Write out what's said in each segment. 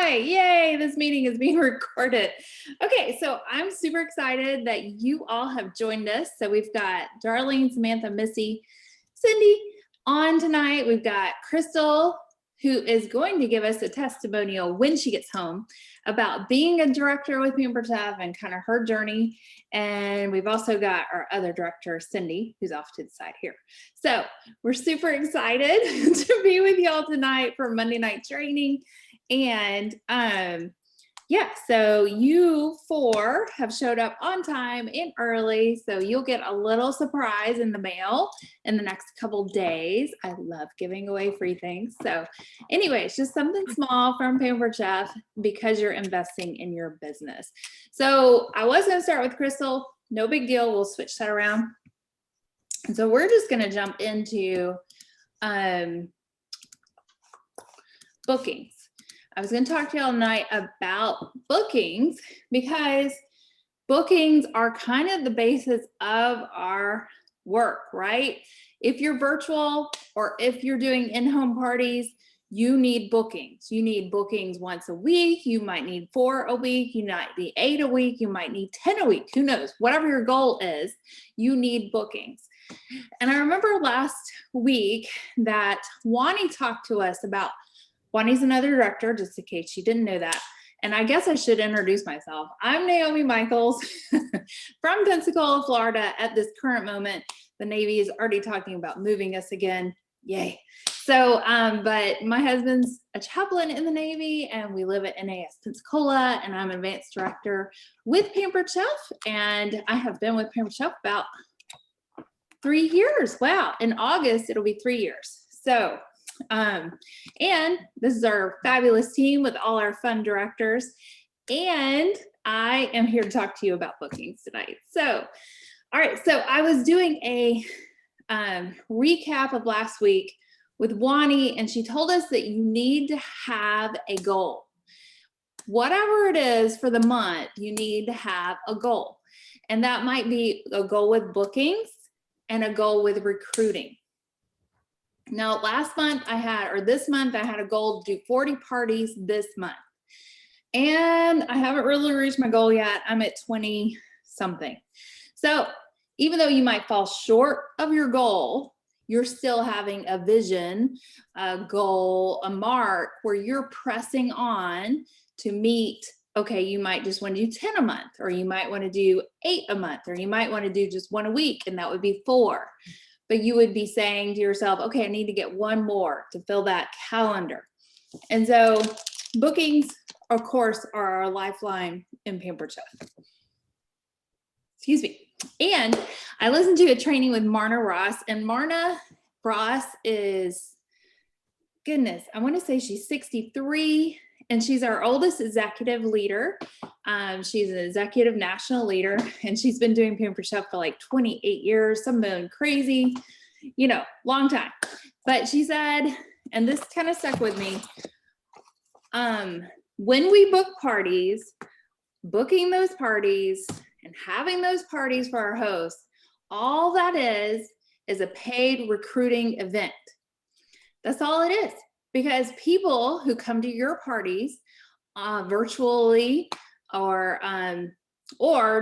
Hi, yay, this meeting is being recorded. Okay, so I'm super excited that you all have joined us. So we've got Darlene, Samantha, Missy, Cindy on tonight. We've got Crystal, who is going to give us a testimonial when she gets home about being a director with Pampered Chef and kind of her journey. And we've also got our other director, Cindy, who's off to the side here. So we're super excited to be with y'all tonight for Monday night training. And yeah, so you four have showed up on time and early, so you'll get a little surprise in the mail in the next couple days. I love giving away free things. So anyway, it's just something small from Pampered Chef because you're investing in your business. So I was going to start with Crystal. No big deal. We'll switch that around. And so we're just going to jump into bookings. I was going to talk to y'all tonight about bookings because bookings are kind of the basis of our work, right? If you're virtual or if you're doing in-home parties, you need bookings. You need bookings once a week. You might need 4 a week. You might need 8 a week. You might need 10 a week. Who knows? Whatever your goal is, you need bookings. And I remember last week that Wani talked to us about Wani's another director, just in case you didn't know that. And I guess I should introduce myself. I'm Naomi Michaels from Pensacola, Florida. At this current moment, the Navy is already talking about moving us again. Yay. So, but my husband's a chaplain in the Navy and we live at NAS Pensacola, and I'm advanced director with Pampered Chef. And I have been with Pampered Chef about 3 years. Wow. In August, it'll be 3 years. So, and this is our fabulous team with all our fun directors. And I am here to talk to you about bookings tonight. So, all right. So I was doing a recap of last week with Wani, and she told us that you need to have a goal. Whatever it is for the month, you need to have a goal. And that might be a goal with bookings and a goal with recruiting. Now, this month I had a goal to do 40 parties this month. And I haven't really reached my goal yet. I'm at 20 something. So even though you might fall short of your goal, you're still having a vision, a goal, a mark where you're pressing on to meet. Okay, you might just want to do 10 a month, or you might want to do 8 a month, or you might want to do just 1 a week, and that would be 4. But you would be saying to yourself, okay, I need to get 1 more to fill that calendar. And so bookings, of course, are our lifeline in Pampered Chef. Excuse me. And I listened to a training with Marna Ross, and Marna Ross is, goodness, I want to say she's 63, and she's our oldest executive leader. She's an executive national leader, and she's been doing Pampered Chef for like 28 years, something crazy, you know, long time. But she said, and this kind of stuck with me, when we book parties, booking those parties and having those parties for our hosts, all that is a paid recruiting event. That's all it is. Because people who come to your parties virtually or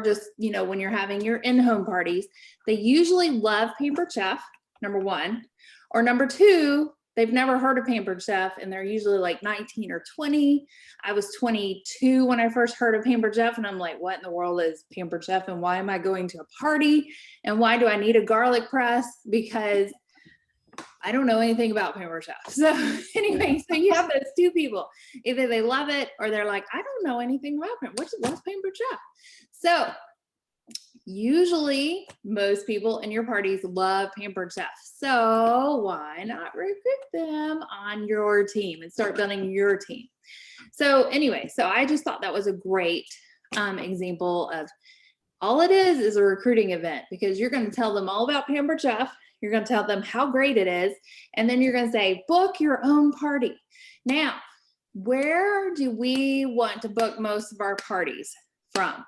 just, you know, when you're having your in-home parties, they usually love Pampered Chef, number 1, or number 2, they've never heard of Pampered Chef, and they're usually like 19 or 20. I was 22 when I first heard of Pampered Chef, and I'm like, what in the world is Pampered Chef, and why am I going to a party, and why do I need a garlic press? Because I don't know anything about Pampered Chef. So anyway, so you have those 2 people. Either they love it or they're like, I don't know anything about it. What's Pampered Chef? So usually most people in your parties love Pampered Chef. So why not recruit them on your team and start building your team? So anyway, so I just thought that was a great example of all it is a recruiting event, because you're going to tell them all about Pampered Chef. You're going to tell them how great it is. And then you're going to say, book your own party. Now, where do we want to book most of our parties from?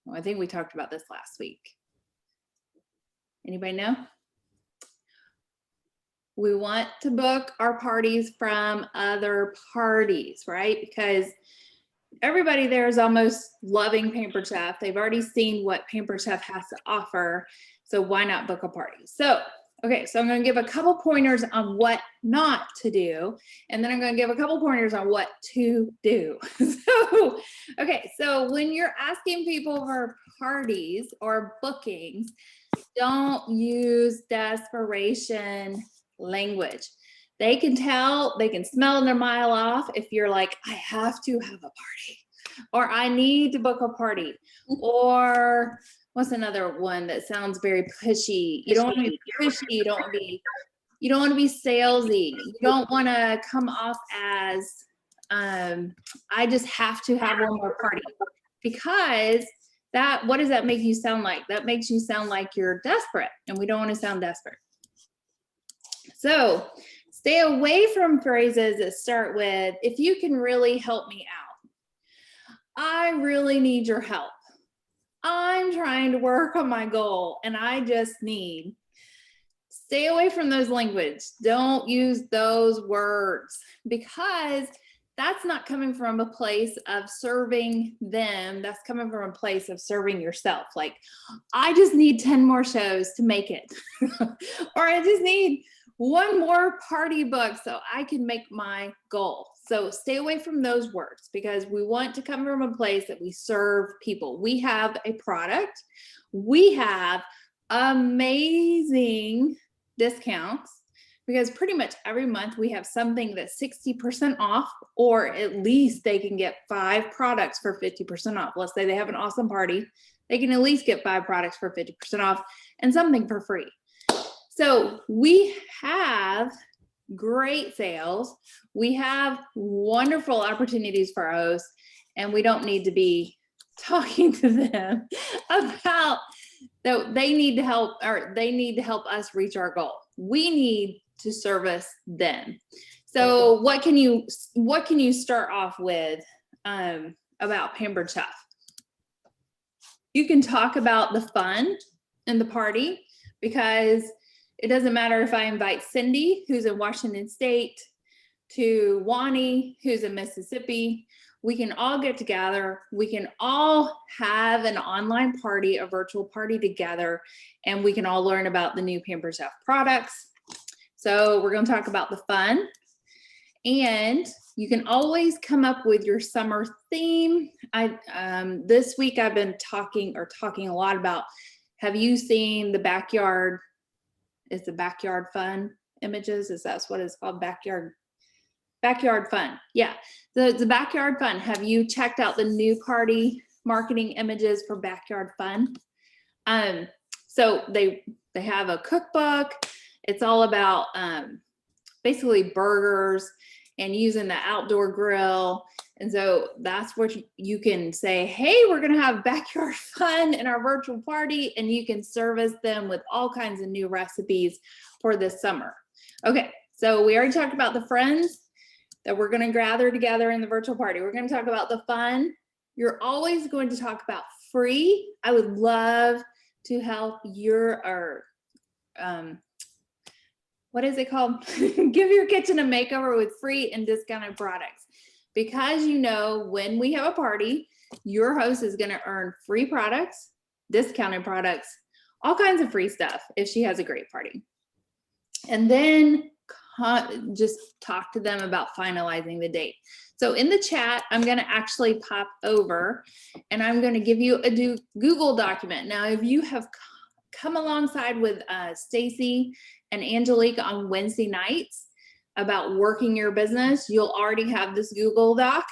Well, I think we talked about this last week. Anybody know? We want to book our parties from other parties, right? Because everybody there is almost loving Pampered Chef. They've already seen what Pampered Chef has to offer. So why not book a party? So, okay, so I'm going to give a couple pointers on what not to do. And then I'm going to give a couple pointers on what to do. So, okay, so when you're asking people for parties or bookings, don't use desperation language. They can tell, they can smell it a mile off if you're like, I have to have a party, or I need to book a party, or what's another one that sounds very pushy? You don't want to be pushy, you don't want to be salesy, you don't want to come off as I just have to have one more party, because that, what does that make you sound like? That makes you sound like you're desperate, and we don't want to sound desperate. So stay away from phrases that start with, if you can really help me out. I really need your help. I'm trying to work on my goal and I just need. Stay away from those language. Don't use those words, because that's not coming from a place of serving them. That's coming from a place of serving yourself. Like, I just need 10 more shows to make it. Or I just need one more party book so I can make my goal. So stay away from those words, because we want to come from a place that we serve people. We have a product. We have amazing discounts, because pretty much every month we have something that's 60% off, or at least they can get 5 products for 50% off. Let's say they have an awesome party. They can at least get 5 products for 50% off and something for free. So we have great sales. We have wonderful opportunities for our hosts, and we don't need to be talking to them about that they need to help, or they need to help us reach our goal. We need to service them. So what can you start off with about Pampered Chef? You can talk about the fun in the party, because it doesn't matter if I invite Cindy, who's in Washington State, to Wani, who's in Mississippi. We can all get together. We can all have an online party, a virtual party together, and we can all learn about the new Pampered Chef products. So we're going to talk about the fun, and you can always come up with your summer theme. This week I've been talking a lot about, have you seen the backyard? Is the backyard fun images? Is that what it's called? Backyard fun. Yeah, the backyard fun. Have you checked out the new party marketing images for backyard fun? So they have a cookbook. It's all about basically burgers and using the outdoor grill. And so that's what you can say, hey, we're going to have backyard fun in our virtual party, and you can service them with all kinds of new recipes for this summer. Okay, so we already talked about the friends that we're going to gather together in the virtual party. We're going to talk about the fun. You're always going to talk about free. I would love to help your, what is it called? Give your kitchen a makeover with free and discounted products. Because you know, when we have a party, your host is going to earn free products, discounted products, all kinds of free stuff if she has a great party. And then just talk to them about finalizing the date. So in the chat, I'm going to actually pop over and I'm going to give you a Google document. Now, if you have come alongside with Stacy and Angelique on Wednesday nights about working your business, you'll already have this Google Doc,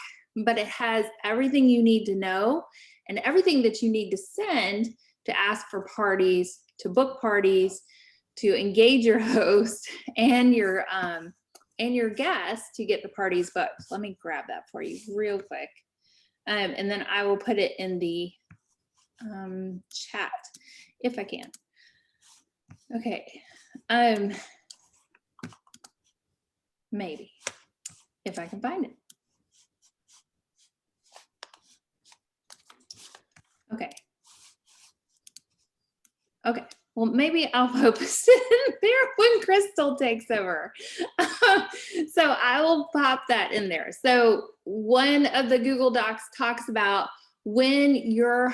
but it has everything you need to know and everything that you need to send to ask for parties, to book parties, to engage your host and your guests to get the parties booked. Let me grab that for you real quick. And then I will put it in the chat if I can. Okay. Maybe if I can find it. Okay. Okay, Well, maybe I'll post it in there when Crystal takes over. So I will pop that in there. So one of the Google Docs talks about when your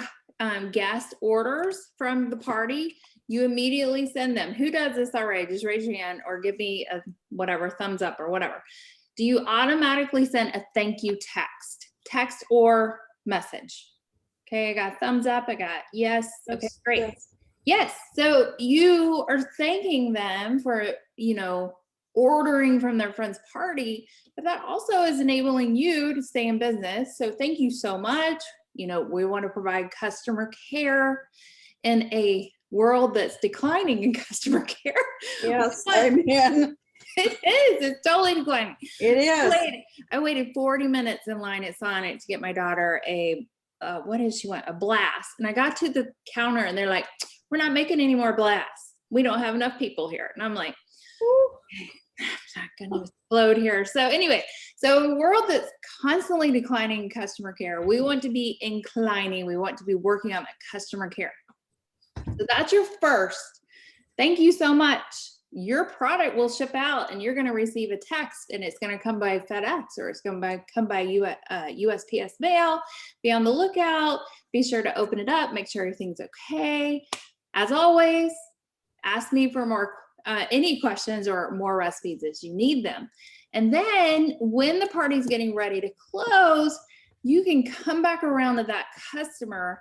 guest orders from the party, you immediately send them. Who does this already? Just raise your hand or give me a whatever thumbs up or whatever. Do you automatically send a thank you text or message? Okay, I got thumbs up. I got yes. Okay, great. Yes. Yes. So you are thanking them for, ordering from their friend's party, but that also is enabling you to stay in business. So thank you so much. We want to provide customer care in a world that's declining in customer care. Yes, amen. It is. It's totally declining. It is. I waited 40 minutes in line at Sonic to get my daughter what did she want? A blast. And I got to the counter and they're like, we're not making any more blasts. We don't have enough people here. And I'm like, okay, I'm not going to explode here. So anyway, so a world that's constantly declining in customer care, we want to be inclining. We want to be working on that customer care. So that's your first. Thank you so much. Your product will ship out and you're going to receive a text and it's going to come by FedEx or it's going to come by USPS mail. Be on the lookout. Be sure to open it up. Make sure everything's okay. As always, ask me for more any questions or more recipes as you need them. And then when the party's getting ready to close, you can come back around to that customer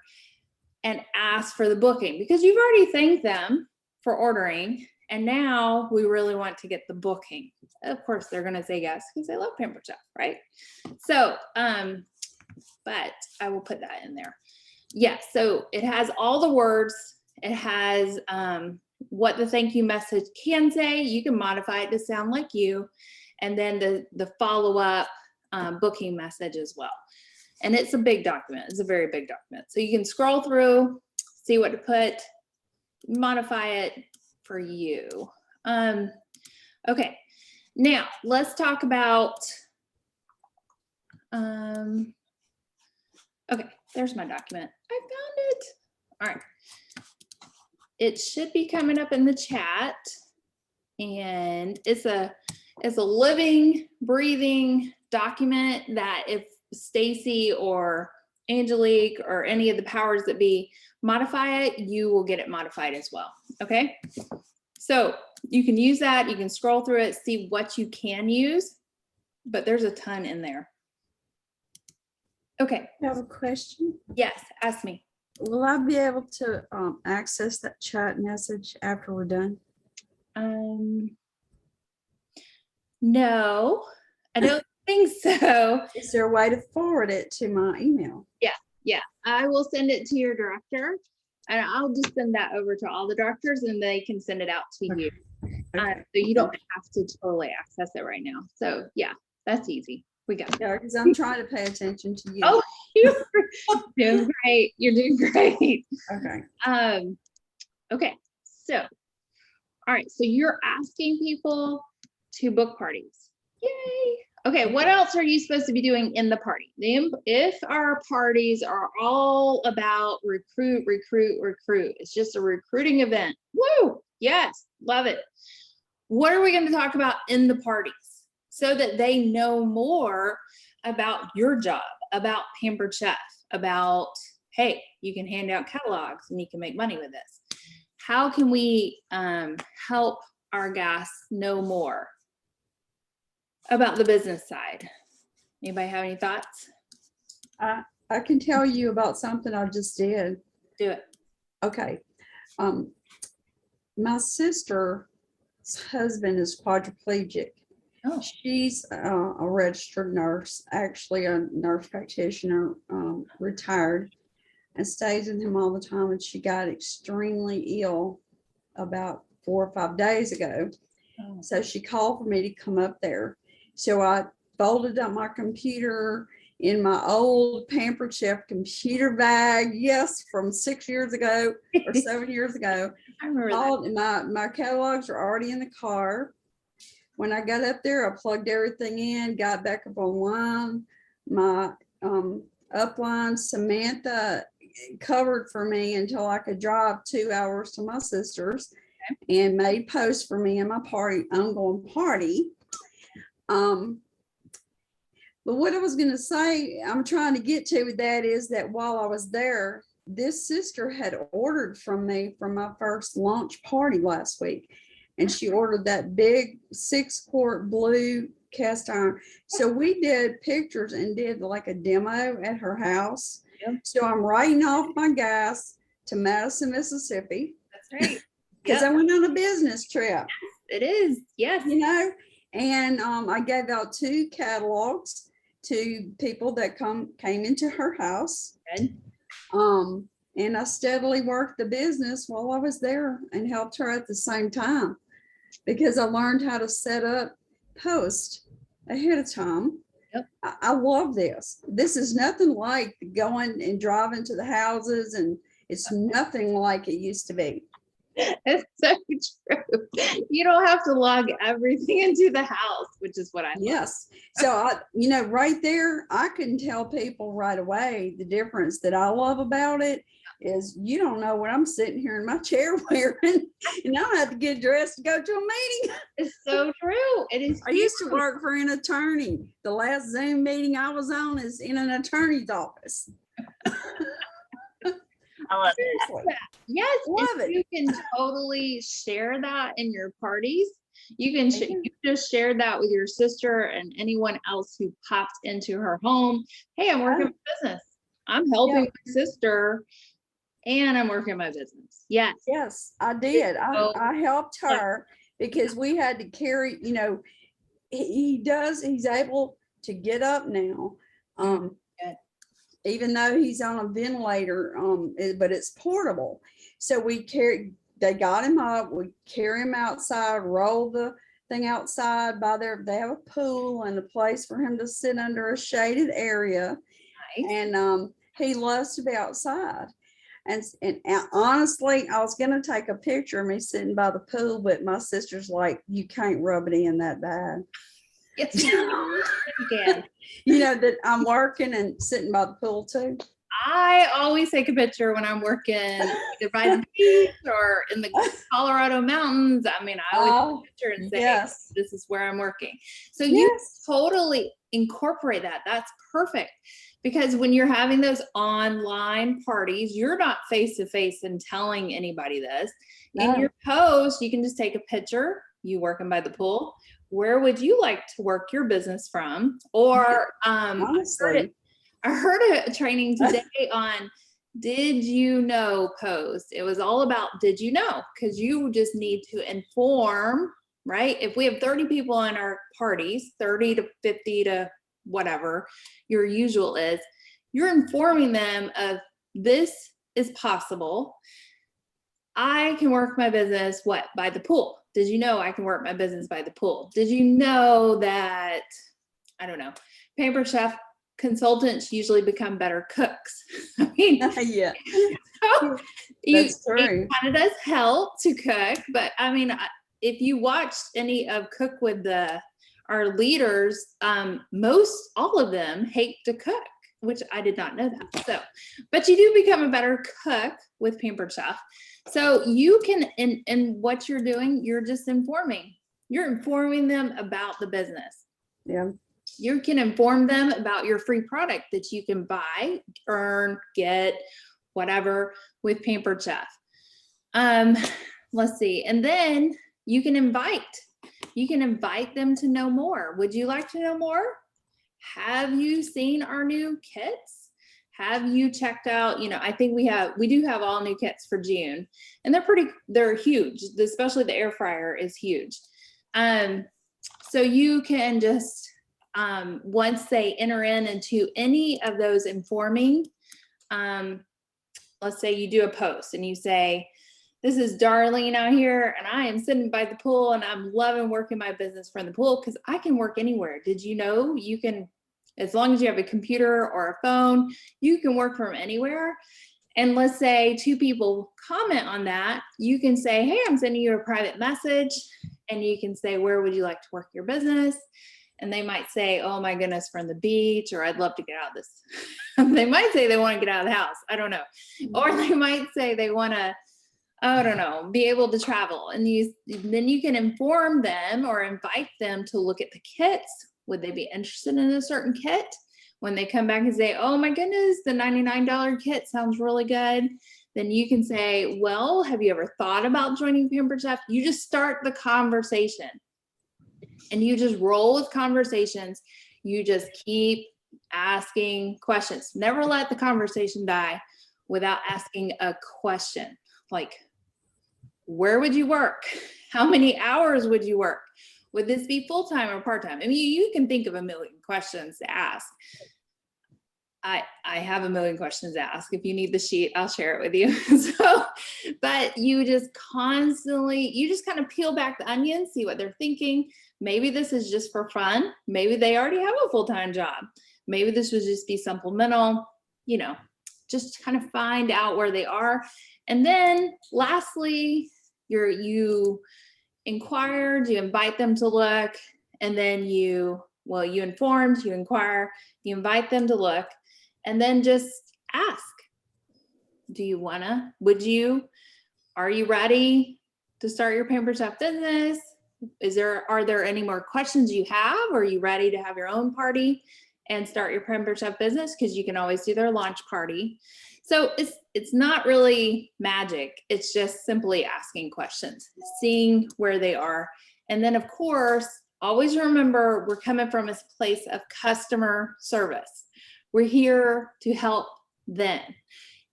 and ask for the booking because you've already thanked them for ordering. And now we really want to get the booking. Of course, they're going to say yes because they love Pampered Chef, right? So, but I will put that in there. Yeah, so it has all the words. It has what the thank you message can say. You can modify it to sound like you. And then the follow-up booking message as well. And it's a big document. It's a very big document. So you can scroll through, see what to put, modify it for you. Okay, now let's talk about, okay, there's my document. I found it. All right. It should be coming up in the chat and it's a living, breathing document that if Stacy or Angelique or any of the powers that be modify it, you will get it modified as well. Okay, so you can use that. You can scroll through it, see what you can use, but there's a ton in there. Okay. I have a question. Yes, ask me. Will I be able to access that chat message after we're done? No, I don't think so. Is there a way to forward it to my email? Yeah, I will send it to your director and I'll just send that over to all the directors and they can send it out to you. Okay. So you don't have to totally access it right now. So yeah, that's easy. We got it. Yeah, because I'm trying to pay attention to you. Oh, you're doing great. You're doing great. Okay. Okay, so, all right, so you're asking people to book parties. Yay. Okay, what else are you supposed to be doing in the party? If our parties are all about recruit, it's just a recruiting event. Woo, yes, love it. What are we going to talk about in the parties so that they know more about your job, about Pampered Chef, about, hey, you can hand out catalogs and you can make money with this. How can we help our guests know more about the business side? Anybody have any thoughts? I can tell you about something I just did. Do it. Okay. My sister's husband is quadriplegic. Oh. She's a registered nurse, actually a nurse practitioner, retired, and stays with him all the time. And she got extremely ill about 4 or 5 days ago. Oh. So she called for me to come up there. So I folded up my computer in my old Pampered Chef computer bag. Yes, from 6 years ago or 7 years ago. I remember that. My catalogs are already in the car. When I got up there, I plugged everything in, got back up online. My upline, Samantha, covered for me until I could drive 2 hours to my sister's, and made posts for me and my ongoing party. But what I was going to say, I'm trying to get to with that is that while I was there, this sister had ordered from me for my first launch party last week. And she ordered that big 6-quart blue cast iron. So we did pictures and did like a demo at her house. Yep. So I'm writing off my gas to Madison, Mississippi. That's right. Because I went on a business trip. It is. Yes. You know, and I gave out 2 catalogs to people that came into her house. Good. And I steadily worked the business while I was there and helped her at the same time, because I learned how to set up posts ahead of time. Yep. I love this. This is nothing like going and driving to the houses, and it's nothing like it used to be. It's so true. You don't have to log everything into the house, which is what I love. Yes. So right there, I can tell people right away the difference that I love about it is you don't know what I'm sitting here in my chair wearing, and I don't have to get dressed to go to a meeting. It's so true. It is. I used to work for an attorney. The last Zoom meeting I was on is in an attorney's office. I love Seriously. Yes, Love and it. you can totally share that in your parties. You can you just share that with your sister and anyone else who popped into her home. Hey, I'm working my business. I'm helping my sister, and I'm working my business. Yes. Yes, I did. I helped her because we had to carry, he's able to get up now. Good. Even though he's on a ventilator, but it's portable. So they got him up, we carry him outside, roll the thing outside by there. They have a pool and a place for him to sit under a shaded area. Nice. And he loves to be outside. And honestly, I was going to take a picture of me sitting by the pool, but my sister's like, you can't rub it in that bad. Yes, you can. That I'm working and sitting by the pool too. I always take a picture when I'm working either by the beach or in the Colorado mountains. I mean, I always take a picture and say, yes. This is where I'm working. So Yes. you totally incorporate that. That's perfect. Because when you're having those online parties, you're not face to face and telling anybody this. No. In your post, you can just take a picture, you working by the pool. Where would you like to work your business from? Or Honestly. I heard a training today on did you know post. It was all about did you know? Because you just need to inform, right? If we have 30 people in our parties, 30 to 50 to whatever your usual is, you're informing them of this is possible. I can work my business by the pool. Did you know I can work my business by the pool? Did you know that, I don't know, Pampered Chef consultants usually become better cooks? I mean, Yeah, so that's it true. kind of does help to cook, but I mean, if you watched any of Cook with our leaders, all of them hate to cook, which I did not know that. So, but you do become a better cook with Pampered Chef. So you can, in what you're doing, you're just informing. You're informing them about the business. Yeah. You can inform them about your free product that you can buy, earn, get, whatever with Pampered Chef. Let's see. And then you can invite them to know more. Would you like to know more? Have you seen our new kits? Have you checked out, I think we do have all new kits for June, and they're huge. Especially the air fryer is huge. So you can just, once they enter into any of those informing, let's say you do a post and you say, this is Darlene out here and I am sitting by the pool and I'm loving working my business from the pool because I can work anywhere. Did you know you can, as long as you have a computer or a phone, you can work from anywhere? And let's say 2 people comment on that, you can say, hey, I'm sending you a private message, and you can say, where would you like to work your business? and they might say, oh my goodness, from the beach, or I'd love to get out of this. They might say they want to get out of the house. I don't know. Or they might say they want to, I don't know, be able to travel. And then you can inform them or invite them to look at the kits. Would they be interested in a certain kit? When they come back and say, oh my goodness, the $99 kit sounds really good, then you can say, well, have you ever thought about joining Pampered Chef? You just start the conversation and you just roll with conversations. You just keep asking questions. Never let the conversation die without asking a question. Like, where would you work? How many hours would you work? Would this be full-time or part-time? I mean, you can think of a million questions to ask. I have a million questions to ask. If you need the sheet, I'll share it with you. But you just constantly, you just kind of peel back the onion, see what they're thinking. Maybe this is just for fun. Maybe they already have a full-time job. Maybe this would just be supplemental, you know, just kind of find out where they are. And then lastly, you inquired, you invite them to look, and then you informed, you inquire, you invite them to look, and then just ask, do you wanna, are you ready to start your Pampered Chef business? Are there any more questions you have? Are you ready to have your own party and start your Pampered Chef business? Because you can always do their launch party. So it's not really magic. It's just simply asking questions, seeing where they are. And then of course, always remember, we're coming from a place of customer service. We're here to help them.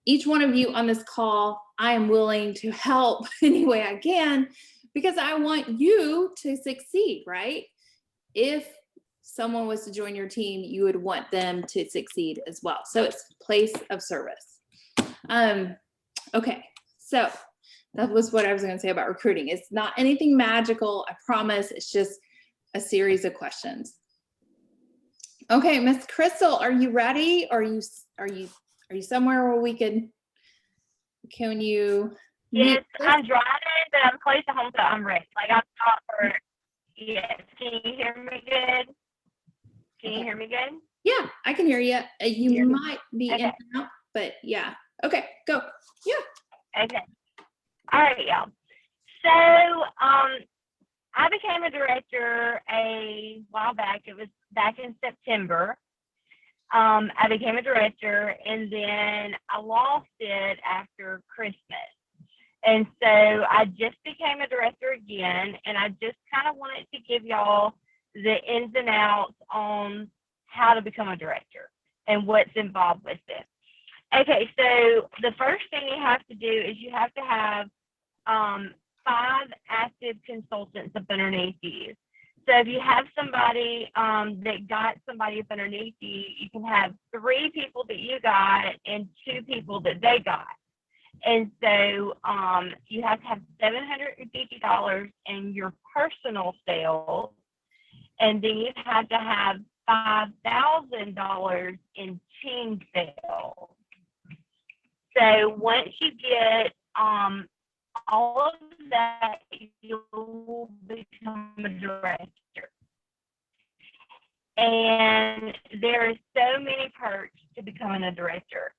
Each one of you on this call, I am willing to help any way I can, because I want you to succeed, right? If someone was to join your team, you would want them to succeed as well. So it's a place of service. Okay, so that was what I was going to say about recruiting. It's not anything magical, I promise. It's just a series of questions. Okay, Miss Crystal, are you ready? Are you somewhere where we can you? Yes, I'm driving, but I'm close to home, so I'm ready. Like I'm not for. Yes, can you hear me good? Can you hear me good? Yeah, I can hear you. You might be in Okay. and out, but yeah. Okay, go. Yeah. Okay. All right, y'all. So, I became a director a while back. It was back in September. I became a director, and then I lost it after Christmas. And so I just became a director again, and I just kind of wanted to give y'all the ins and outs on how to become a director and what's involved with it. Okay, so the first thing you have to do is you have to have 5 active consultants up underneath you. So if you have somebody that got somebody up underneath you, you can have 3 people that you got and 2 people that they got. And so you have to have $750 in your personal sales, and then you have to have $5,000 in team sales. So once you get all of that, you'll become a director. And there are so many perks to becoming a director.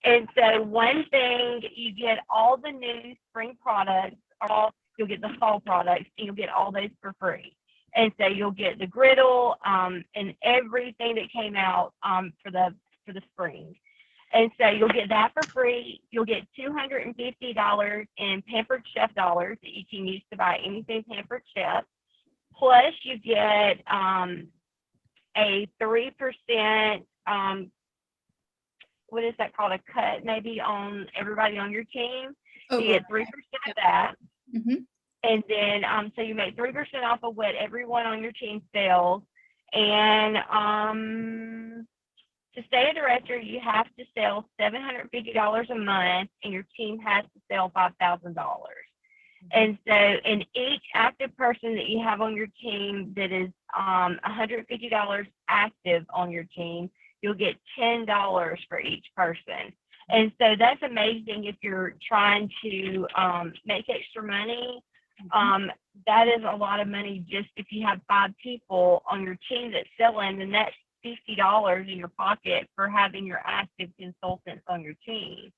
And so one thing, you get all the new spring products, or you'll get the fall products, and you'll get all those for free. And so you'll get the griddle and everything that came out for the spring. And so you'll get that for free. You'll get $250 in Pampered Chef dollars that you can use to buy anything Pampered Chef. Plus you get a 3%, what is that called, a cut maybe on everybody on your team. So you get 3% of that. Mm-hmm. And then, so you make 3% off of what everyone on your team sells. And to stay a director, you have to sell $750 a month, and your team has to sell $5,000. And so, in each active person that you have on your team that is $150 active on your team, you'll get $10 for each person. And so that's amazing if you're trying to make extra money That is a lot of money just if you have 5 people on your team that's selling, and that's $50 in your pocket for having your active consultants on your team,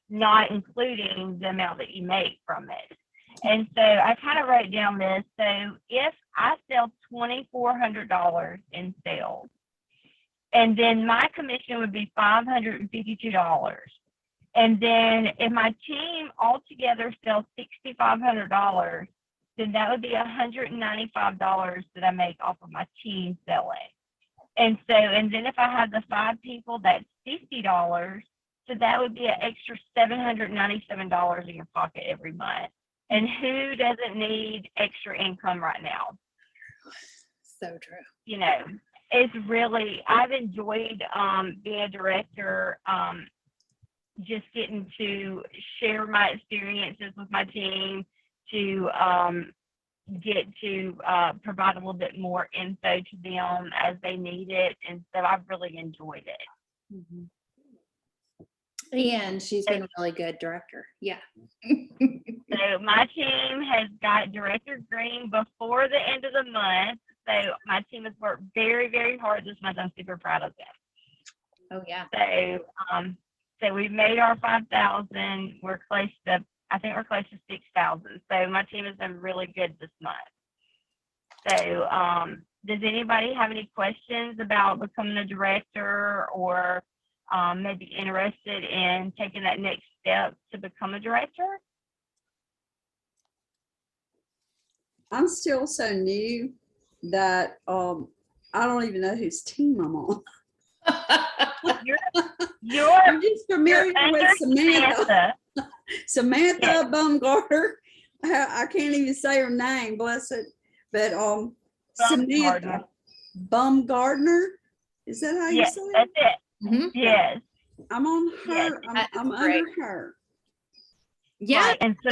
not including the amount that you make from it. And so I kind of wrote down this. So if I sell $2,400 in sales, and then my commission would be $552. And then if my team altogether sells $6,500, then that would be $195 that I make off of my team selling. And so, and then if I have the 5 people, that's $50. So that would be an extra $797 in your pocket every month. And who doesn't need extra income right now? So true. You know, it's really, I've enjoyed being a director, just getting to share my experiences with my team, to get to provide a little bit more info to them as they need it. And so I've really enjoyed it. Mhm. And she's been a really good director. Yeah. So my team has got Director Green before the end of the month. So my team has worked very, very hard this month. I'm super proud of them. Oh, yeah. So we've made our 5,000. We're close to, I think we're close to 6,000. So my team has been really good this month. So does anybody have any questions about becoming a director, or maybe interested in taking that next step to become a director? I'm still so new that I don't even know whose team I'm on. You're I'm just familiar with Samantha. Samantha Yes. Bumgarner. I can't even say her name, bless it. But Samantha Bumgardner. Is that how you Yes, say it? that's it. Mhm. Yes. I'm on Yes, her. that's I'm great. under her. Yeah. Right. And so-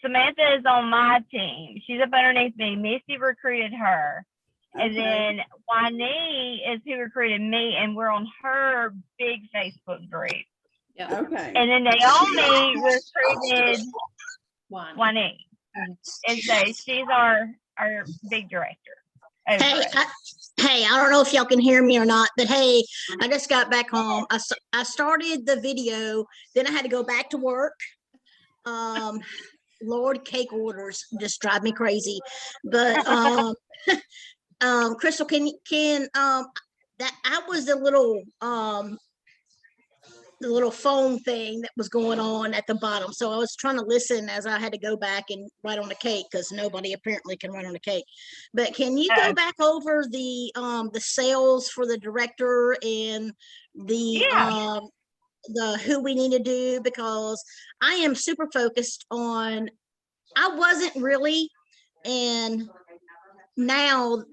Samantha is on my team. She's up underneath me. Missy recruited her. And Okay. then Juanee is who recruited me, and we're on her big Facebook group. Yeah. Okay. And then Naomi recruited One. Juanee. And so she's our big director. over Hey, it. hey, I don't know if y'all can hear me or not, but hey, I just got back home. I started the video, then I had to go back to work. Lord, cake orders just drive me crazy. But Crystal, can that I was the little phone thing that was going on at the bottom. So I was trying to listen as I had to go back and write on the cake because nobody apparently can write on the cake. But can you go back over the sales for the director and the who we need to do, because I am super focused on, I wasn't really, and now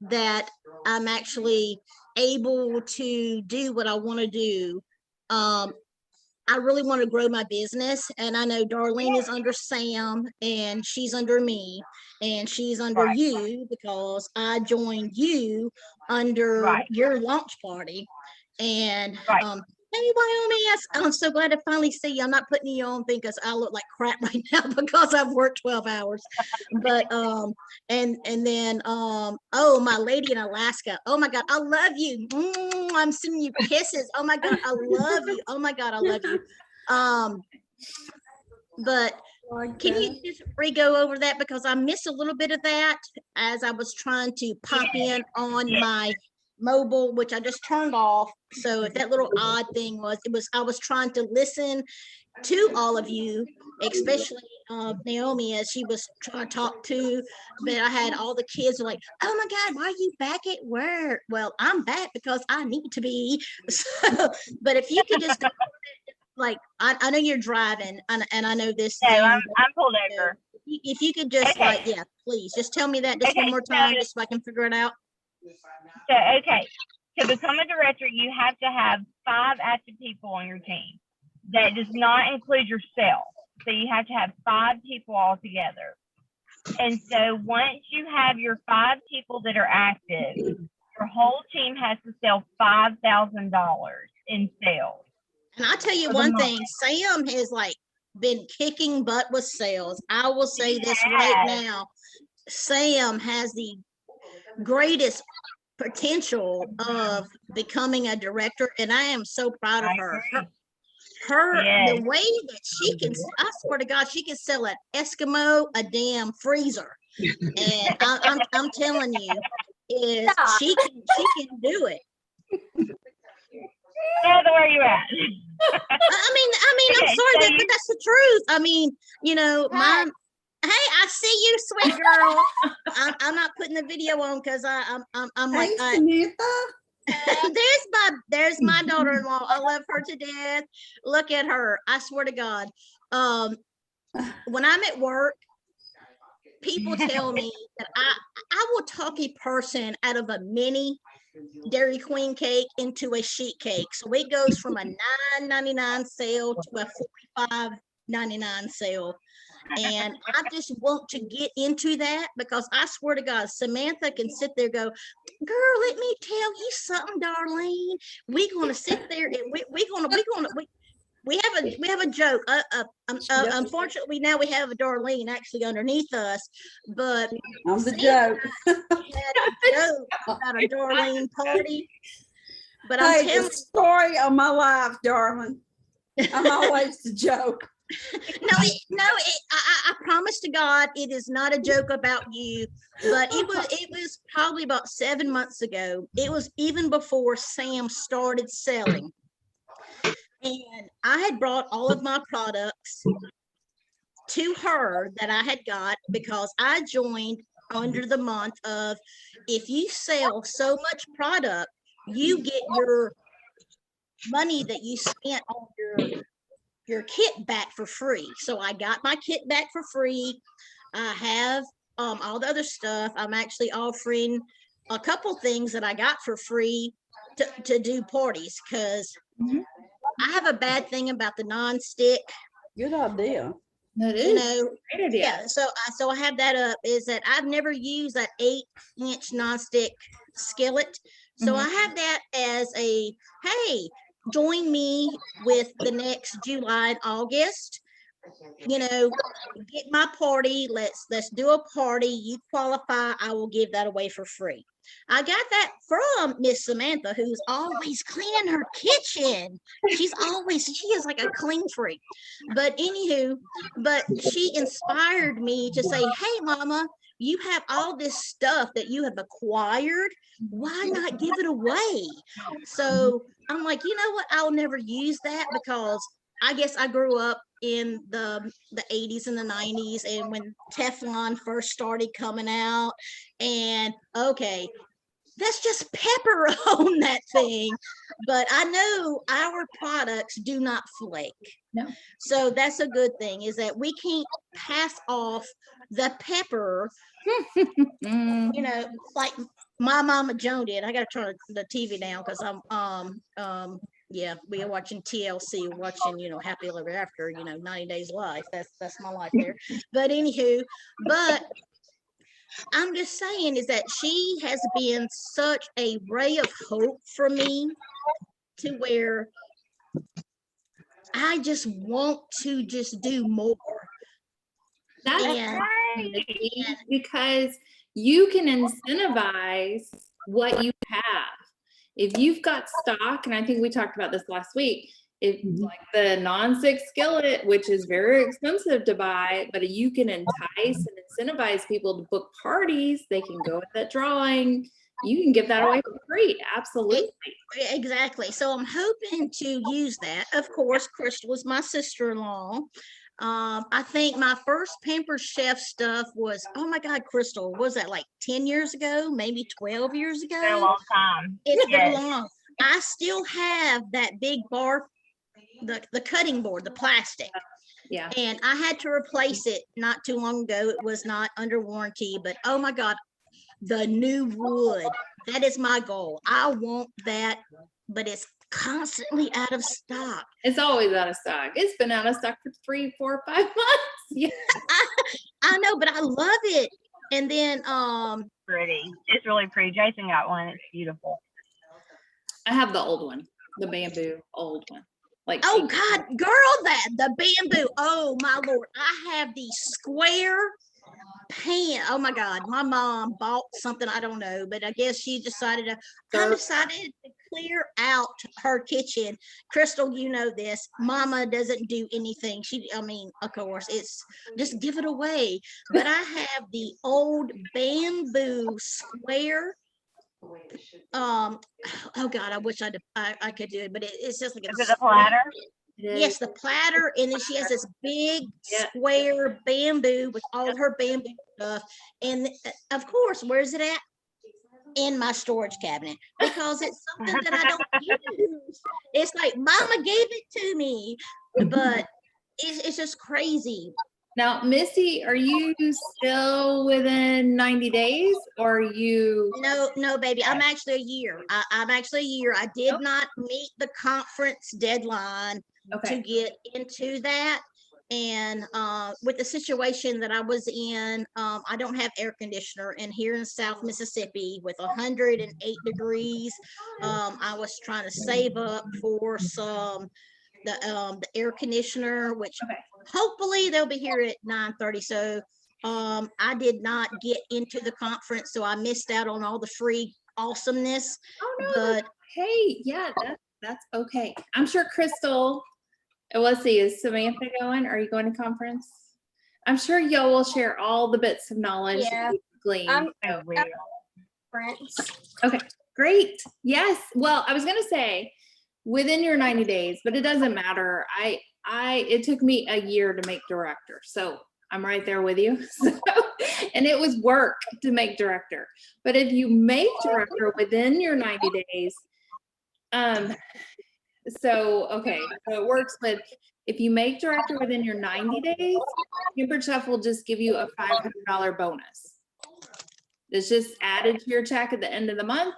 that I'm actually able to do what I want to do, I really want to grow my business. And I know Darlene is under Sam and she's under me and she's under Right. you because I joined you under Right. your launch party. And Right. hey, Wyoming, yes, I'm so glad to finally see you. I'm not putting you on because I look like crap right now because I've worked 12 hours. But and then oh, my lady in Alaska. Oh my God, I love you. I'm sending you kisses. Oh my God, I love you. Oh my God, I love you. But can you just re-go over that, because I missed a little bit of that as I was trying to pop in on my mobile, which I just turned off. So if that little odd thing was, I was trying to listen to all of you, especially Naomi, as she was trying to talk to, but I had all the kids were like, oh my God, why are you back at work? Well, I'm back because I need to be. So, but if you could just go, like, I know you're driving and I know this. So Zoom, I'm pulled over. if you could just Okay. like, yeah, please just tell me that just one Okay, more so- time, just so I can figure it out. So, okay, to become a director, you have to have 5 active people on your team. That does not include yourself. So you have to have 5 people all together. And so once you have your 5 people that are active, your whole team has to sell $5,000 in sales. And I'll tell you For the one month. thing, Sam is like been kicking butt with sales. I will say this right now. Sam has the greatest potential of becoming a director, and I am so proud of I her. agree. The Yes. way that she can, I swear to God, she can sell an Eskimo a damn freezer. And I'm telling you, is she can do it. Tell them where you at. I'm Okay, sorry, so but that's the truth. I mean, you know, hey, I see you, sweet girl. I'm not putting the video on because I'm like, Hey, Samantha. there's my daughter-in-law. I love her to death. Look at her. I swear to God. When I'm at work, people tell me that I will talk a person out of a mini Dairy Queen cake into a sheet cake. So it goes from a $9.99 sale to a $45.99 sale. And I just want to get into that because I swear to God, Samantha can sit there and go, girl, let me tell you something, Darlene. We're gonna sit there and we have a joke. Unfortunately, now we have a Darlene actually underneath us, but I'm the Sam joke. had a joke about a Darlene party. But I'm Hey, telling the story of my life, darling. I'm always the joke. I promise to God, it is not a joke about you, but it was probably about 7 months ago. It was even before Sam started selling. And I had brought all of my products to her that I had got because I joined under the month of if you sell so much product, you get your money that you spent on your kit back for free. So I got my kit back for free. I have all the other stuff. I'm actually offering a couple things that I got for free to do parties because I have a bad thing about the non-stick. Good idea. That You is know, a great idea. yeah. So I have that up. Is that I've never used that 8-inch non-stick skillet. So I have that as a hey, join me with the next July and August. You know, get my party. Let's do a party. You qualify, I will give that away for free. I got that from Miss Samantha, who's always cleaning her kitchen. She is like a clean freak. But anywho, but she inspired me to say, hey mama, you have all this stuff that you have acquired. Why not give it away? So I'm like, you know what? I'll never use that because I guess I grew up in the 80s and the 90s and when Teflon first started coming out, and okay, that's just pepper on that thing. But I know our products do not flake. No. So that's a good thing, is that we can't pass off the pepper, Mm. you know, like my mama Joan did. I gotta turn the TV down because I'm yeah, we are watching TLC, watching, you know, Happy Ever After, you know, 90 Days Life. That's my life there. But anywho, but I'm just saying is that she has been such a ray of hope for me to where I just want to just do more. That's And Right. because you can incentivize what you have. If you've got stock, and I think we talked about this last week, if like the non-stick skillet, which is very expensive to buy, but you can entice and incentivize people to book parties, they can go with that drawing. You can give that away for free. Absolutely. exactly. So I'm hoping to use that. Of course, Crystal is my sister-in-law. I think my first Pampered Chef stuff was, oh my God, Crystal, was that like 10 years ago, maybe 12 years ago? It's been a long time. It's been Yes. long. I still have that big bar, the cutting board, the plastic. Yeah. And I had to replace it not too long ago. It was not under warranty, but oh my God, the new wood, that is my goal. I want that, but it's constantly out of stock. It's always out of stock. It's been out of stock for 3, 4, 5 months. Yeah. I know, but I love it. And then Pretty. It's really pretty. Jason got one. It's beautiful. I have the old one, the bamboo old one. Like, Oh God, girl, the bamboo. Oh my Lord. I have the square pan. Oh my God. My mom bought something. I don't know, but I guess she decided to, I Sure. decided to clear out her kitchen. Crystal, you know this. Mama doesn't do anything. I mean, of course, it's just give it away. But I have the old bamboo square. Oh God, I wish I could do it, but it's just like Is a it a platter? it is- yes, the platter, and then she has this big Yeah. square bamboo with all her bamboo stuff. And of course, where's it at? In my storage cabinet, because it's something that I don't use. It's like Mama gave it to me, but it's just crazy. Now, Missy, are you still within 90 days or are you? No, baby, I'm actually a year. I'm actually a year. I did Nope. not meet the conference deadline to Okay, get into that. And with the situation that I was in, I don't have air conditioner. And here in South Mississippi with 108 degrees, I was trying to save up for the air conditioner, which Okay. hopefully they'll be here at 9:30. So I did not get into the conference, so I missed out on all the free awesomeness. oh no, But hey, yeah, that's okay. I'm sure Crystal, let's see, is Samantha going? Are you going to conference? I'm sure y'all will share all the bits of knowledge that Yeah, you've gleaned. I will. Friends. Okay, great. Yes. Well, I was gonna say within your 90 days, but it doesn't matter. It took me a year to make director, so I'm right there with you. So, and it was work to make director. But if you make director within your 90 days, so okay, so it works with if you make director within your 90 days, Pampered Chef will just give you a $500 bonus. It's just added to your check at the end of the month.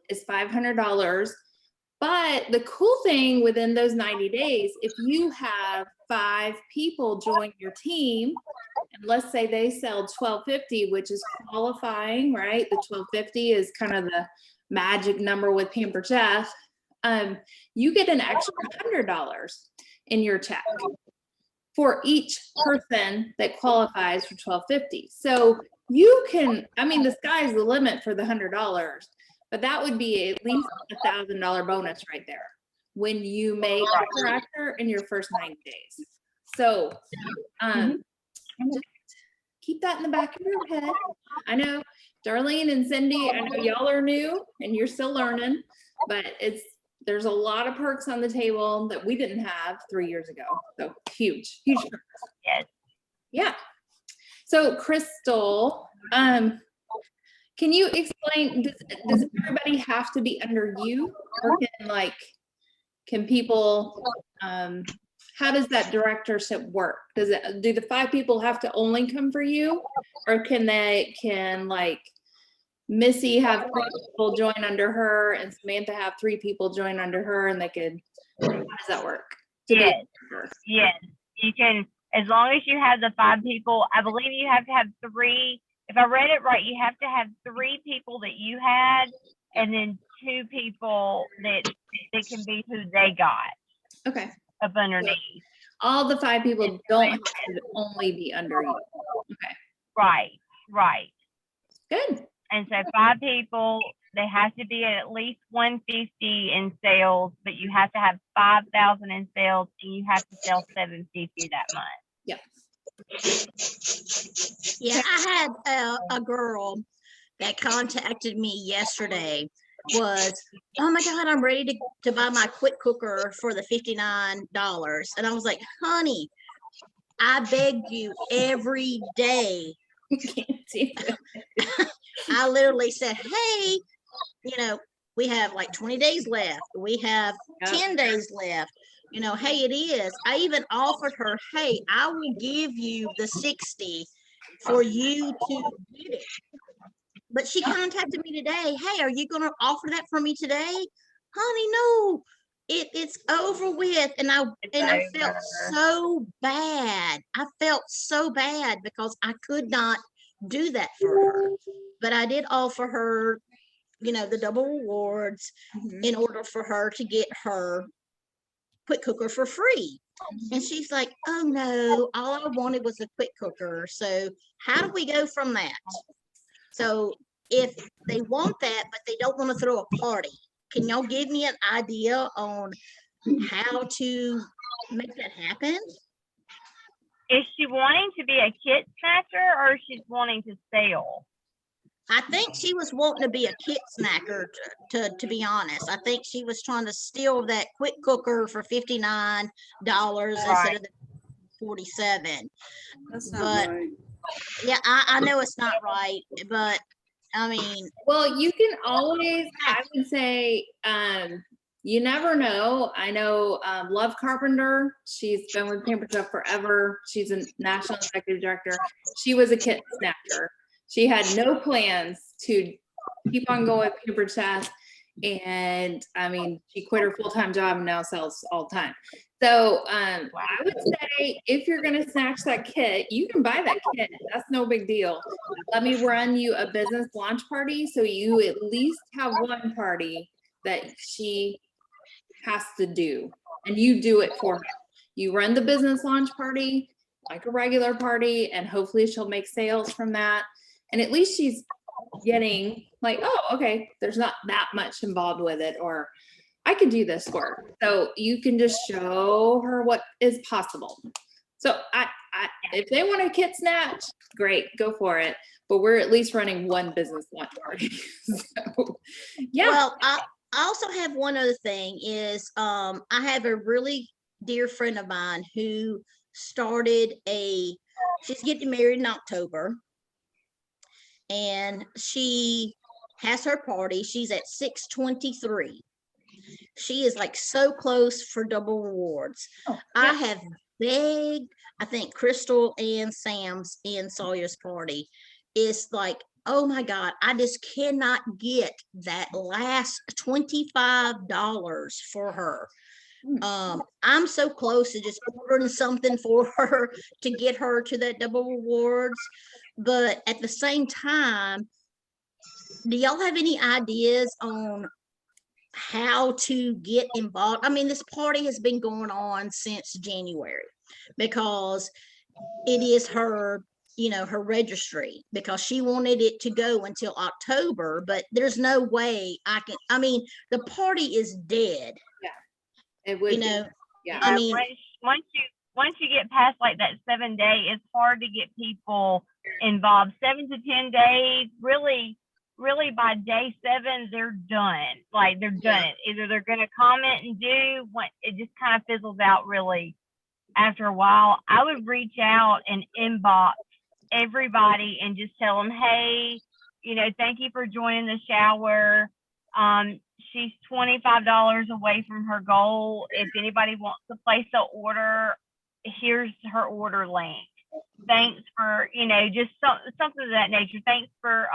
It's $500. But the cool thing within those 90 days, if you have 5 people join your team, and let's say they sell $12.50, which is qualifying, right? The $12.50 is kind of the magic number with Pampered Chef. You get an extra $100 in your check for each person that qualifies for $12.50. So you can, I mean, the sky's the limit for the $100, but that would be at least $1,000 bonus right there when you make director in your first 90 days. So just keep that in the back of your head. I know Darlene and Cindy, I know y'all are new and you're still learning, but there's a lot of perks on the table that we didn't have 3 years ago. So huge perks. Yes. Yeah. So Crystal, can you explain, does everybody have to be under you? Or can people, how does that directorship work? Do the 5 people have to only come for you? Or can Missy have 3 people join under her and Samantha have 3 people join under her and how does that work? Yes. Yes. You can, as long as you have the 5 people, I believe you have to have 3. If I read it right, you have to have 3 people that you had and then 2 people that can be who they got Okay. up underneath. All the 5 people don't have to only be under you. Okay. Right. Good. And so 5 people, they have to be at least 150 in sales, but you have to have 5,000 in sales and you have to sell 750 that month. Yep. yeah, I had a girl that contacted me yesterday. Was, oh my God, I'm ready to buy my quick cooker for the $59. And I was like, honey, I beg you every day. Can't do it. I literally said, hey, we have like 20 days left. We have Yep. 10 days left. Hey, it is. I even offered her, hey, I will give you the 60 for you to get it. But she contacted me today. Hey, are you going to offer that for me today? Honey, no, it's over with. And I felt so bad. I felt so bad because I could not do that for her. But I did offer her, the double rewards Mhm. in order for her to get her quick cooker for free. And she's like, oh no, all I wanted was a quick cooker. So how do we go from that? So if they want that, but they don't want to throw a party, can y'all give me an idea on how to make that happen? Is she wanting to be a kit snatcher or she's wanting to sell? I think she was wanting to be a kit snacker, to be honest. I think she was trying to steal that quick cooker for $59 instead of the 47. That's But- not right. Yeah, I know it's not right, but I mean, Well, you can always, I would say, you never know. I know Love Carpenter, she's been with Pampered Chef forever. She's a national executive director. She was a kit snatcher. She had no plans to keep on going with Pampered Chef. And I mean, she quit her full-time job and now sells all the time. So I would say if you're gonna snatch that kit, you can buy that kit. That's no big deal. Let me run you a business launch party so you at least have one party that she has to do, and you do it for her. You run the business launch party like a regular party, and hopefully she'll make sales from that. And at least she's getting like, oh, okay, there's not that much involved with it, or I could do this work. So you can just show her what is possible. So I if they want a kit snatch, great, go for it. But we're at least running one business launch party. So, yeah. well, I also have one other thing is, I have a really dear friend of mine who started she's getting married in October. And she has her party. She's at 623. She is like so close for double rewards. Oh, I yeah. have begged, I think Crystal and Sam's in Sawyer's party is like, oh my God, I just cannot get that last $25 for her. I'm so close to just ordering something for her to get her to that double rewards. But at the same time, do y'all have any ideas on how to get involved? I mean, this party has been going on since January because it is her, her registry, because she wanted it to go until October, but there's no way I mean, the party is dead. It would, Yeah. I I mean, once you get past like that 7 day, it's hard to get people involved. 7 to 10 days, really by day 7, they're done. Like they're done. Either they're going to comment and do what, it just kind of fizzles out really after a while. I would reach out and inbox everybody and just tell them, hey, thank you for joining the shower. She's $25 away from her goal. If anybody wants to place an order, here's her order link. Thanks for, just something of that nature. Thanks for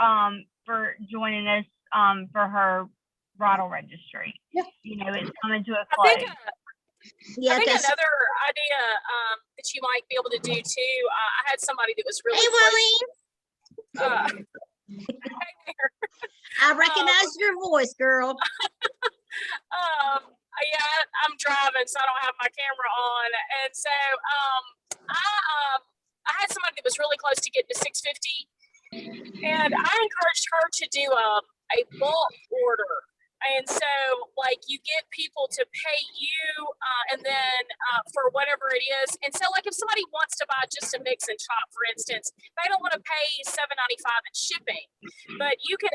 joining us for her bridal registry. Yeah. It's coming to a I close. think, yeah, I think that's, another idea that you might be able to do too. I had somebody that was really hey, close. Willie, Hey there. I recognize your voice, girl. Yeah, I'm driving, so I don't have my camera on, and so I had somebody that was really close to getting to 650, and I encouraged her to do a bulk order. And so, like, you get people to pay you, and then for whatever it is. And so, like, if somebody wants to buy just a mix and chop, for instance, they don't want to pay $7.95 in shipping. But you could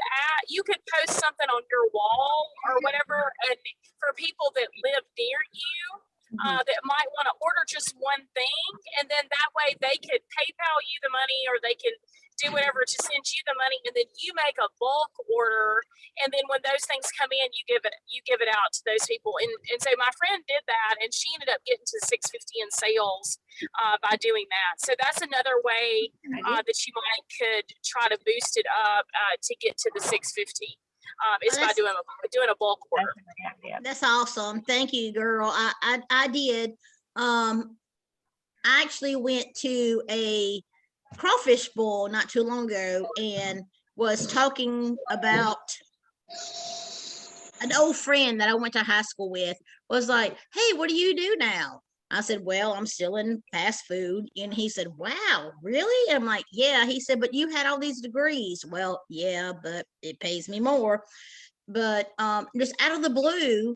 post something on your wall or whatever, and for people that live near you that might want to order just one thing, and then that way they could PayPal you the money, or they can do whatever to send you the money, and then you make a bulk order, and then when those things come in, you give it out to those people. And so my friend did that, and she ended up getting to 650 in sales by doing that. So that's another way that you could try to boost it up to get to the 650. Is by doing a bulk order. That's awesome. Thank you, girl. I did. I actually went to a crawfish boil not too long ago and was talking about an old friend that I went to high school with was like, "Hey, what do you do now?" I said, "Well, I'm still in fast food." And he said, "Wow, really?" I'm like, "Yeah." He said, "But you had all these degrees." Well, yeah, but it pays me more. But just out of the blue,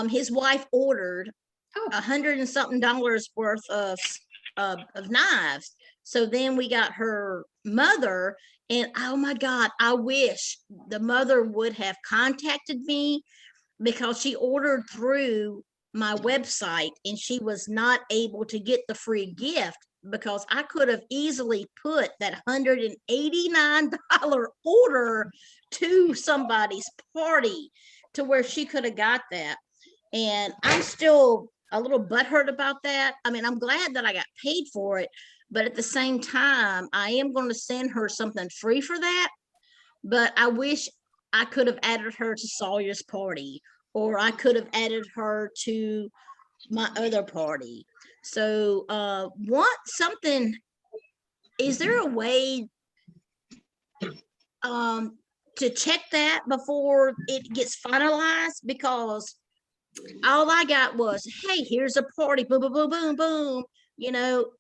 his wife ordered Oh. $100 and something worth of knives. So then we got her mother, and oh my God, I wish the mother would have contacted me, because she ordered through my website and she was not able to get the free gift, because I could have easily put that $189 order to somebody's party to where she could have got that. And I'm still a little butthurt about that. I mean, I'm glad that I got paid for it, but at the same time, I am going to send her something free for that. But I wish I could have added her to Sawyer's party, or I could have added her to my other party. So want something, is there a way to check that before it gets finalized? Because all I got was, "Hey, here's a party, boom, boom, boom, boom, boom." You know,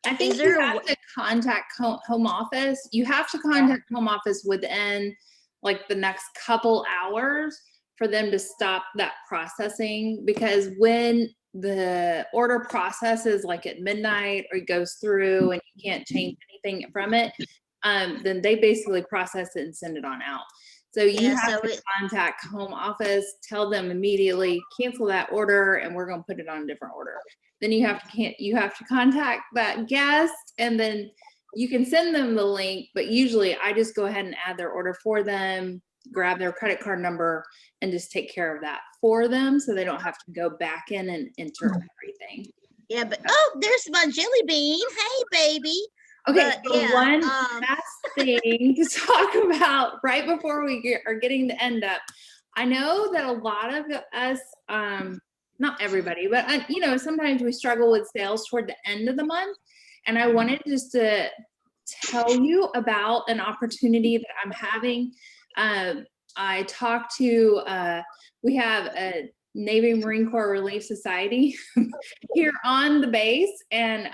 I think is there you a have to contact home office. You have to contact home office within like the next couple hours for them to stop that processing, because when the order processes like at midnight or it goes through and you can't change anything from it, then they basically process it and send it on out. So you Yeah, have so to contact home office, tell them immediately, cancel that order, and we're going to put it on a different order. Then you have to contact that guest, and then you can send them the link, but usually I just go ahead and add their order for them, grab their credit card number, and just take care of that for them, so they don't have to go back in and enter everything. yeah, but oh, there's my jelly bean. Hey, baby. Okay, But so yeah, one last thing to talk about right before we are getting the end up. I know that a lot of us, not everybody, but sometimes we struggle with sales toward the end of the month. And I wanted just to tell you about an opportunity that I'm having. I talked to, we have a Navy Marine Corps Relief Society here on the base, and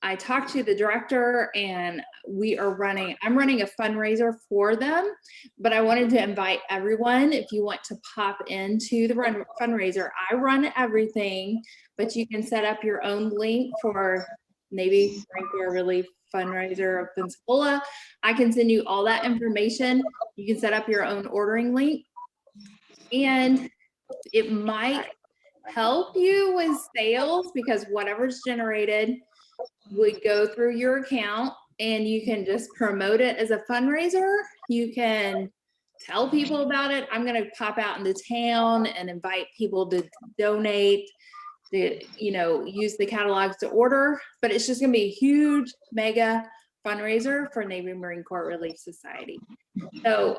I talked to the director, and I'm running a fundraiser for them, but I wanted to invite everyone, if you want to pop into the fundraiser. I run everything, but you can set up your own link for Navy Marine Corps Relief Fundraiser of Pensacola. I can send you all that information. You can set up your own ordering link, and it might help you with sales, because whatever's generated would go through your account, and you can just promote it as a fundraiser. You can tell people about it. I'm going to pop out into town and invite people to donate, to use the catalogs to order, but it's just going to be a huge mega fundraiser for Navy Marine Corps Relief Society. So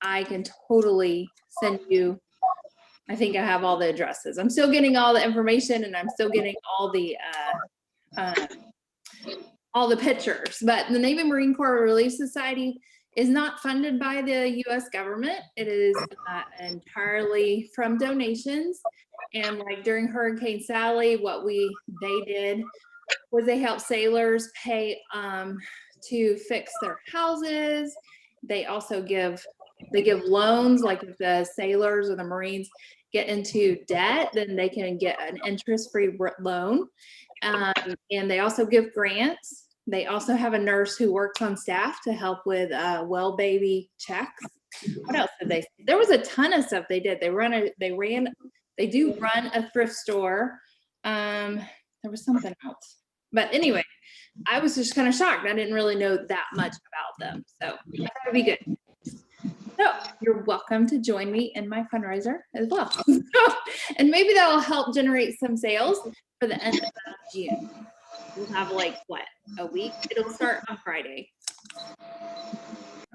I can totally send you, I think I have all the addresses. I'm still getting all the information, and I'm still getting all the pictures. But the Navy Marine Corps Relief Society is not funded by the U.S. government. It is entirely from donations. And like during Hurricane Sally, what they did was they helped sailors pay to fix their houses. They also give loans, like if the sailors or the Marines get into debt, then they can get an interest-free loan. And they also give grants. They also have a nurse who works on staff to help with well baby checks. What else did they? There was a ton of stuff they did. They do run a thrift store. There was something else, but anyway, I was just kind of shocked. I didn't really know that much about them, so that would be good. So you're welcome to join me in my fundraiser as well. And maybe that will help generate some sales for the end of June. We'll have like a week. It'll start on Friday.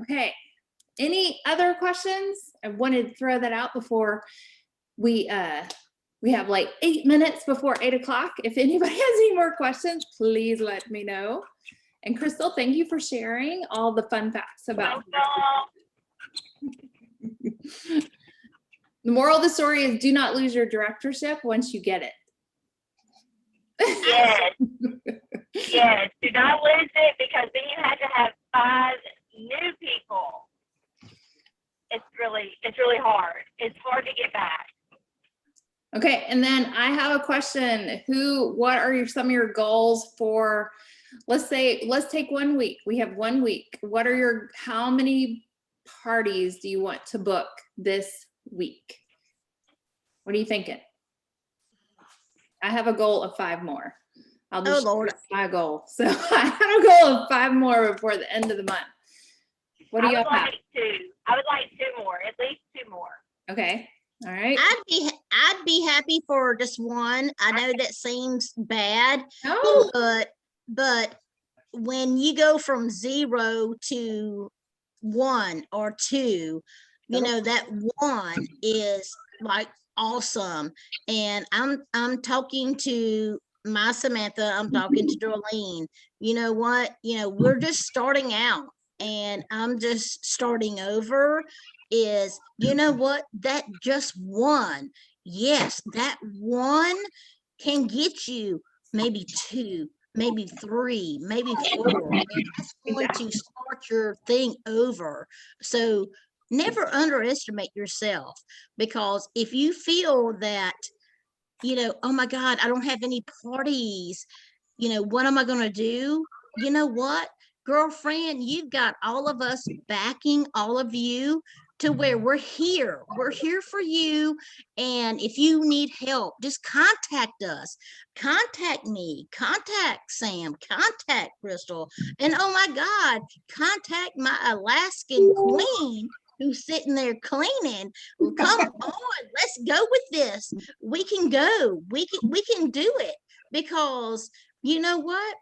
Okay. Any other questions? I wanted to throw that out before we have like 8 minutes before 8 o'clock. If anybody has any more questions, please let me know. And Crystal, thank you for sharing all the fun facts about. The moral of the story is do not lose your directorship once you get it. Yes. Yes. Do not lose it, because then you have to have 5 new people. It's really hard. It's hard to get back. Okay, and then I have a question. What are some of your goals for, let's take 1 week. We have 1 week. How many parties do you want to book this week? What are you thinking? I have a goal of 5 more. I'll just Oh, Lord. share my goal. So I have a goal of 5 more before the end of the month. What do I you would have? like 2. I would like 2 more, at least 2 more. Okay, all right. I'd be happy for just 1. I know that seems bad, No, but when you go from 0 to 1 or 2, you know, that 1 is like awesome. And I'm talking to my Samantha, I'm talking to Darlene. You know what? You know, we're just starting out, and I'm just starting over. Is, you know what? That just 1. Yes, that 1 can get you maybe 2, maybe 3, maybe 4. And that's going to start your thing over. So never underestimate yourself, because if you feel that, you know, oh my God, I don't have any parties, you know, what am I going to do? You know what, girlfriend, you've got all of us backing all of you to where we're here for you. And if you need help, just contact us, contact me, contact Sam, contact Crystal, and oh my God, contact my Alaskan queen who's sitting there cleaning. Come on, let's go with this. We can go, we can do it, because you know what?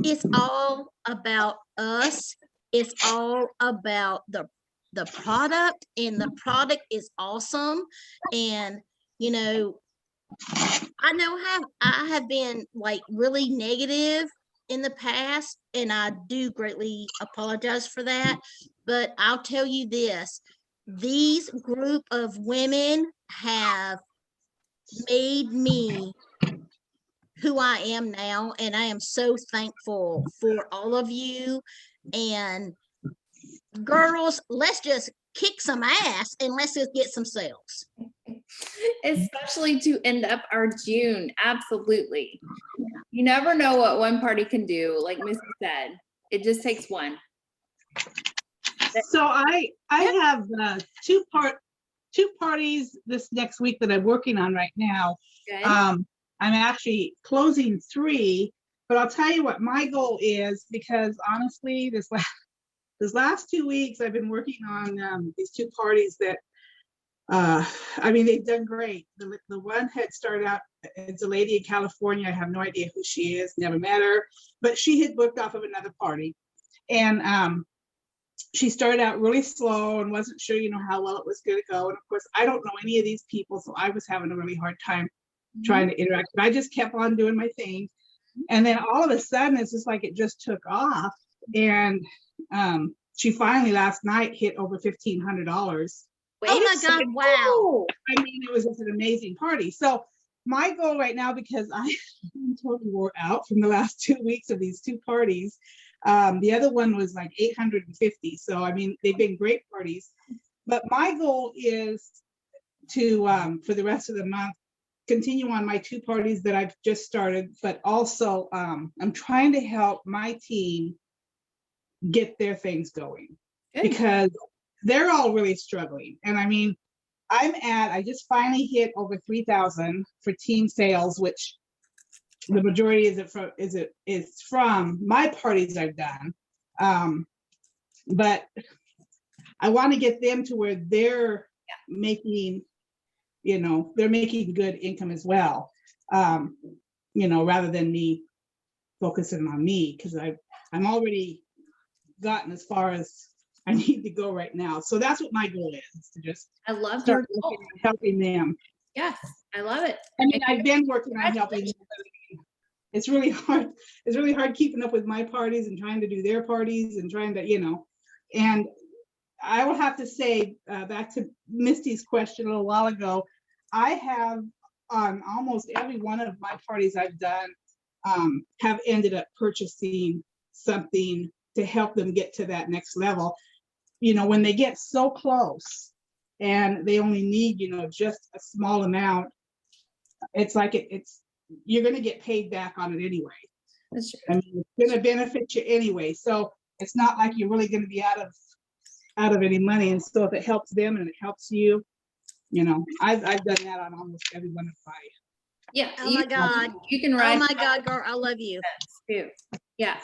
It's all about us. It's all about the product, and the product is awesome. And you know, I have been like really negative in the past, and I do greatly apologize for that. But I'll tell you this, these group of women have made me who I am now, and I am so thankful for all of you. And girls, let's just kick some ass and let's just get some sales. especially to end up our June. Absolutely. You never know what one party can do. Like Missy said, it just takes 1. So I have 2 parties this next week that I'm working on right now. Good. I'm actually closing 3, but I'll tell you what my goal is, because honestly, this last 2 weeks I've been working on these 2 parties that I mean, they've done great. The one had started out, it's a lady in California. I have no idea who she is, never met her, but she had booked off of another party. And she started out really slow and wasn't sure, you know, how well it was going to go. And of course, I don't know any of these people, so I was having a really hard time trying to interact, but I just kept on doing my thing. And then all of a sudden, it's just like it just took off. And she finally last night hit over $1,500. Oh my God, wow. I mean, it was just an amazing party. So my goal right now, because I'm totally wore out from the last 2 weeks of these 2 parties. The other one was like 850. So, I mean, they've been great parties. But my goal is to, for the rest of the month, continue on my 2 parties that I've just started, but also I'm trying to help my team get their things going. Good. Because they're all really struggling. And I mean, I just finally hit over 3,000 for team sales, which the majority is from my parties I've done. But I want to get them to where they're making, you know, they're making good income as well. You know, rather than me focusing on me, because I'm already gotten as far as I need to go right now. So that's what my goal is, to just I love start your goal. helping them. Yes, I love it. I mean, I've been working on helping them. It's really hard. It's really hard keeping up with my parties and trying to do their parties and trying to, you know, and I will have to say, back to Misty's question a little while ago, I have on almost every one of my parties I've done, have ended up purchasing something to help them get to that next level. You know, when they get so close and they only need, you know, just a small amount, it's like you're going to get paid back on it anyway. That's true. I mean, it's going to benefit you anyway. So it's not like you're really going to be out of any money. And so if it helps them and it helps you, you know, I've done that on almost every one of my. Yeah. Oh my God. You can Oh write. my God, girl, I love you. Too. Yeah.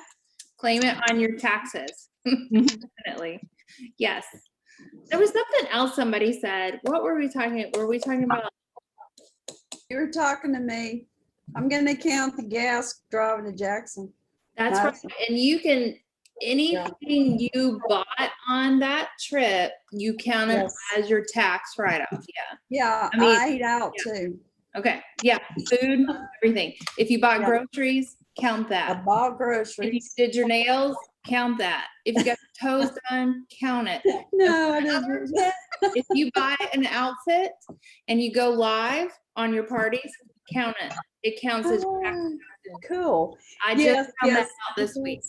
Claim it on your taxes. Definitely. Yes. There was something else somebody said. What were we talking? Were we talking about? You were talking to me. I'm gonna count the gas driving to Jackson. That's right. Madison. And you can, anything you bought on that trip, you count it Yes. as your tax write-off. Yeah. Yeah, I mean, I ate out yeah. too. Okay. Yeah. Food, everything. If you bought Yeah. groceries, count I that. bought If you groceries. did your nails, count that. If you got your toes done, count it. No, I didn't. If you buy an outfit and you go live on your parties, count it. It counts as your tax. Oh, cool. I Yes, just found that yes, out this it week.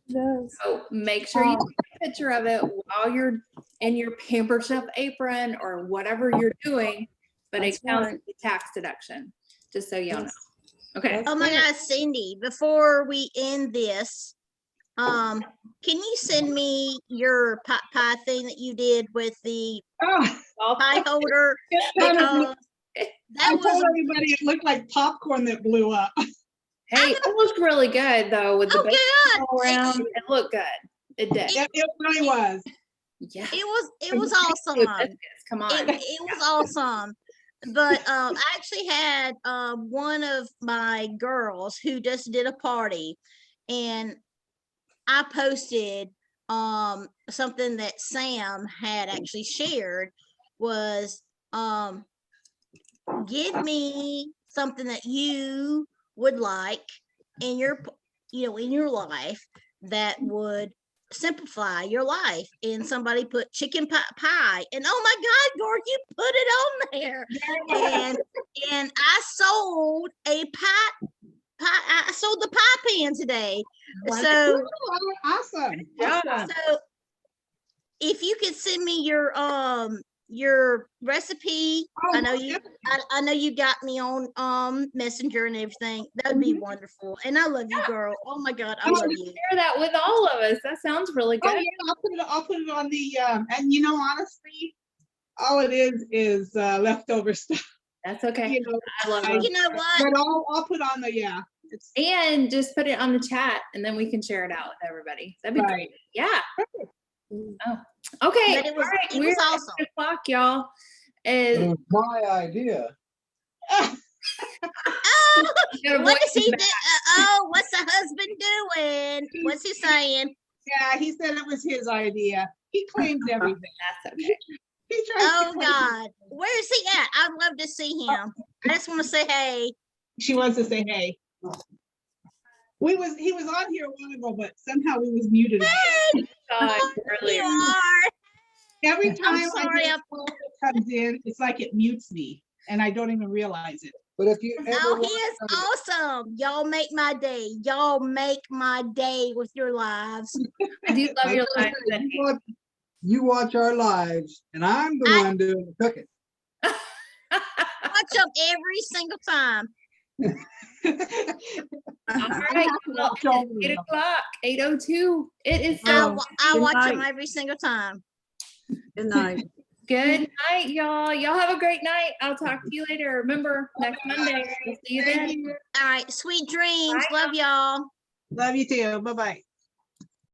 does. So make sure you Um, take a picture of it while you're in your Pampered Chef apron or whatever you're doing, but it That's counts right. as a tax deduction, just so y'all know. Yes. Okay. That's Oh my it. God, Cindy, before we end this, can you send me your pot pie thing that you did with the Oh, pie holder? kind of- Because I that was, told everybody it looked like popcorn that blew up. Hey, it looked really good though with the oh, bacon good. all around. It looked good. It did. It really was. Yeah. It was awesome. Come on. It was awesome. But I actually had one of my girls who just did a party, and I posted something that Sam had actually shared was give me something that you would like in your in your life that would simplify your life. And somebody put chicken pie, and oh my God, Gord, you put it on there. And I sold a pie. I sold the pie pan today. So Awesome. Yeah. Awesome. so if you could send me your recipe, Oh, I know you I know you got me on Messenger and everything. That would be wonderful. And I love you, girl. Oh my God, I love you. Share that with all of us. That sounds really Oh good. yeah, I'll put it on the and you know, honestly, all it is leftover stuff. That's okay. You know, I love I- it. You know what? but I'll put on the It's And just put it on the chat and then we can share it out with everybody. That'd be great. right. Yeah. Oh, okay. But it was- All right. it was We're at awesome. 8 o'clock, y'all. It Is was my idea. Oh, you got a what voice is he in do? the Oh, what's the husband doing? What's he saying? Yeah, he said it was his idea. He claims everything. That's okay. He tries to Oh claim- God, where's he at? I'd love to see him. I just want to say hey. She wants to say hey. He was on here a while ago, but somehow we was muted. God, You earlier. are. Every time I sorry, get I'm- a call that comes in, it's like it mutes me and I don't even realize it. But if you ever Oh, he want is to- awesome. Y'all make my day. Y'all make my day with your lives. I do love your like I life. said, you watch our lives, and I'm the one doing the cooking. Watch them every single time. All right. Well, it's 8 o'clock, 8:02. It is so I good watch them night. every single time. Good night. good night, y'all. Y'all have a great night. I'll talk to you later. Remember, next Monday. We'll see you then. All right, sweet dreams. Love y'all. Love you too. Bye-bye.